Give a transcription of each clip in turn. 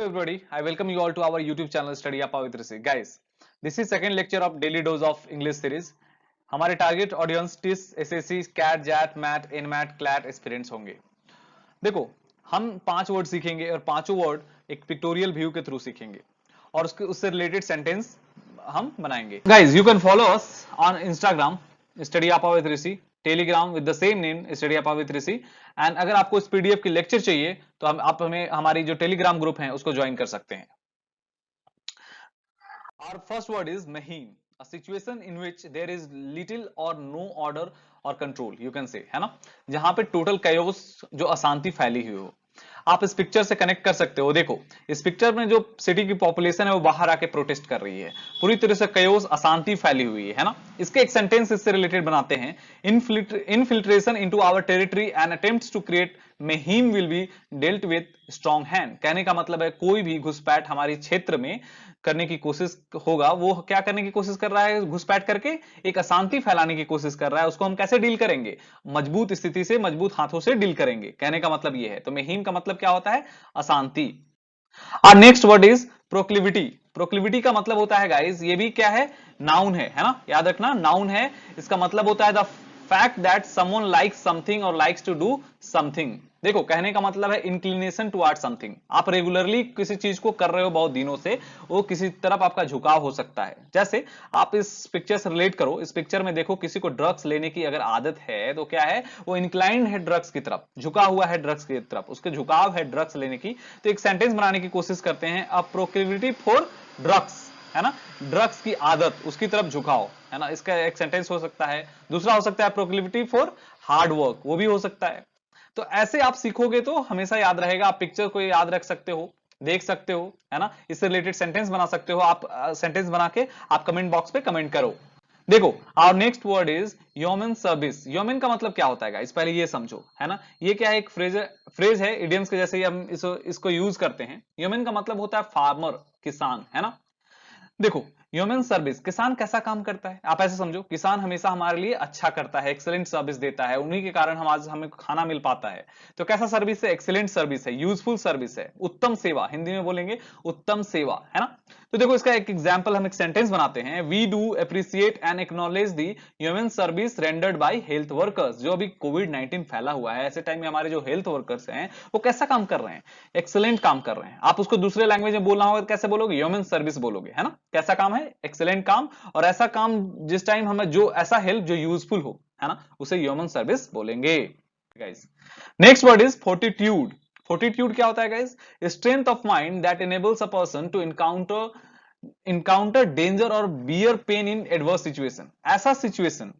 everybody. I welcome you all to our YouTube channel Study Up with Rishi. Guys, this is second lecture of Daily Dose of English series. हमारे target audience टिस SSC CAT जैट MAT NMAT CLAT aspirants होंगे। देखो, हम 5 word सीखेंगे और पांचों word एक पिक्टोरियल व्यू के थ्रू सीखेंगे और उससे रिलेटेड सेंटेंस हम बनाएंगे। Guys, you can follow us on Instagram study up with Rishi, Telegram with the same name study up with Rishi. And अगर आपको इस पीडीएफ की लेक्चर चाहिए तो आप हमें हमारी जो टेलीग्राम ग्रुप है उसको ज्वाइन कर सकते हैं। Our first word is mahim, a situation in which there is little or no order or control, you can say, है ना, जहां पे टोटल chaos जो अशांति फैली हुई हो। आप इस पिक्चर से कनेक्ट कर सकते हो। देखो, इस पिक्चर में जो सिटी की पॉपुलेशन है वो बाहर आके प्रोटेस्ट कर रही है, पूरी तरह से chaos अशांति फैली हुई है ना। इसके एक सेंटेंस इससे रिलेटेड बनाते हैं। Infiltration into our territory and attempts to create mayhem will be dealt with strong hand. कहने का मतलब है कोई भी घुसपैठ हमारे क्षेत्र में करने की कोशिश होगा, वो क्या करने की कोशिश कर रहा है, घुसपैठ करके एक अशांति फैलाने की कोशिश कर रहा है, उसको हम कैसे डील करेंगे, मजबूत स्थिति से, मजबूत हाथों से डील करेंगे। कहने का मतलब ये है। तो मेहिम का मतलब क्या होता है, अशांति। और next word is proclivity. Proclivity का मतलब होता है गाइस, ये भी क्या है, नाउन है ना, याद रखना नाउन है। इसका मतलब होता है the fact that someone likes something और लाइक्स टू डू समथिंग। देखो, कहने का मतलब है इंक्लिनेशन टुवर्ड समथिंग। आप रेगुलरली किसी चीज को कर रहे हो बहुत दिनों से, वो किसी तरफ आपका झुकाव हो सकता है। जैसे आप इस पिक्चर से रिलेट करो, इस पिक्चर में देखो किसी को ड्रग्स लेने की अगर आदत है तो क्या है, वो इंक्लाइंड है ड्रग्स की तरफ, झुका हुआ है ड्रग्स की तरफ, उसके झुकाव है ड्रग्स लेने की। तो एक सेंटेंस बनाने की कोशिश करते हैं, अ प्रोक्लिविटी फॉर ड्रग्स, है ना, ड्रग्स की आदत, उसकी तरफ झुकाव, है ना। इसका एक सेंटेंस हो सकता है। दूसरा हो सकता है प्रोक्लिविटी फॉर हार्ड वर्क, वो भी हो सकता है। तो ऐसे आप सीखोगे तो हमेशा याद रहेगा। आप पिक्चर को याद रख सकते हो, देख सकते हो, है ना, इससे रिलेटेड सेंटेंस बना सकते हो। आप सेंटेंस बना के आप कमेंट बॉक्स पे कमेंट करो। देखो, our next word is human service. Human का मतलब क्या होता है, इस पहले ये समझो, है ना। ये क्या है, एक फ्रेज है, इडियम्स के जैसे ही हम इसको यूज करते हैं। ह्यूमन का मतलब होता है फार्मर, किसान, है ना। देखो, ह्यूमन सर्विस, किसान कैसा काम करता है, आप ऐसे समझो, किसान हमेशा हमारे लिए अच्छा करता है, एक्सीलेंट सर्विस देता है, उन्हीं के कारण हम आज हमें खाना मिल पाता है। तो कैसा सर्विस है, एक्सीलेंट सर्विस है, यूजफुल सर्विस है, उत्तम सेवा, हिंदी में बोलेंगे उत्तम सेवा, है ना। तो देखो, इसका एक एग्जांपल, हम एक सेंटेंस बनाते हैं, we do appreciate and acknowledge the human service rendered by health workers. जो अभी कोविड-19 फैला हुआ है, ऐसे टाइम में हमारे जो हेल्थ वर्कर्स हैं वो कैसा काम कर रहे हैं, एक्सीलेंट काम कर रहे हैं। आप उसको दूसरे लैंग्वेज में बोलना होगा, कैसे बोलोगे, ह्यूमन सर्विस बोलोगे, है ना। कैसा काम है, एक्सीलेंट काम, और ऐसा काम जिस टाइम हमें जो ऐसा हेल्प जो यूजफुल हो, है ना, उसे ह्यूमन सर्विस बोलेंगे। Guys, next word is fortitude. Fortitude क्या होता है guys, strength of mind that enables a person to encounter danger और bear pain in adverse situation. ऐसा सिचुएशन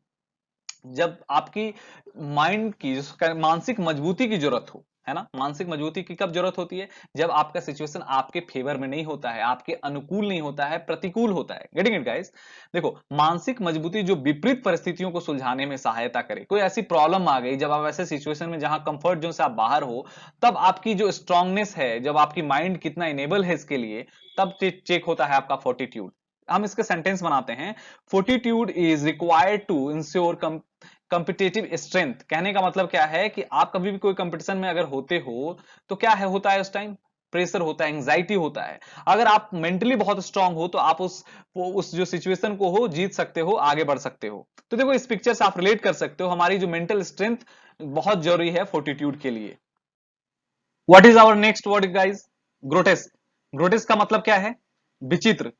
जब आपकी माइंड की, मानसिक मजबूती की जरूरत हो, है ना। मानसिक मजबूती की कब जरूरत होती है, जब आपका सिचुएशन आपके फेवर में नहीं होता है, आपके अनुकूल नहीं होता है, प्रतिकूल होता है। Getting it guys. देखो, मानसिक मजबूती जो विपरीत परिस्थितियों को सुलझाने में सहायता करे। कोई ऐसी प्रॉब्लम आ गई, जब आप ऐसे सिचुएशन में जहां कंफर्ट जोन से आप बाहर हो, तब आपकी जो स्ट्रांगनेस है, जब आपकी माइंड कितना इनेबल है इसके लिए, तब चेक होता है आपका फोर्टिट्यूड। हम इसके सेंटेंस बनाते हैं, fortitude is required to ensure competitive strength. कहने का मतलब क्या है कि आप कभी भी कोई कंपटीशन में अगर होते हो तो क्या है, होता है उस टाइम प्रेशर होता है, एंजाइटी होता है। अगर आप मेंटली बहुत स्ट्रांग हो तो आप उस जो सिचुएशन को हो जीत सकते हो, आगे बढ़ सकते हो। तो देखो, इस पिक्चर से आप रिलेट कर सकते हो, हमारी जो मेंटल स्ट्रेंथ बहुत जरूरी है फोर्टिट्यूड के लिए। What is our next word guys, grotesque. Grotesque का मतलब क्या है, विचित्र,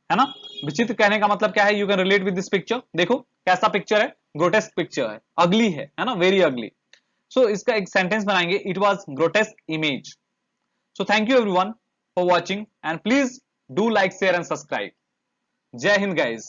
है ना। विचित्र कहने का मतलब क्या है, you can relate with this picture. देखो कैसा पिक्चर है, ग्रोटेस्क पिक्चर है, अगली है ना, वेरी अगली। सो इसका एक सेंटेंस बनाएंगे, it was grotesque image. So thank you everyone for watching and please do like share and subscribe. जय हिंद गाइज।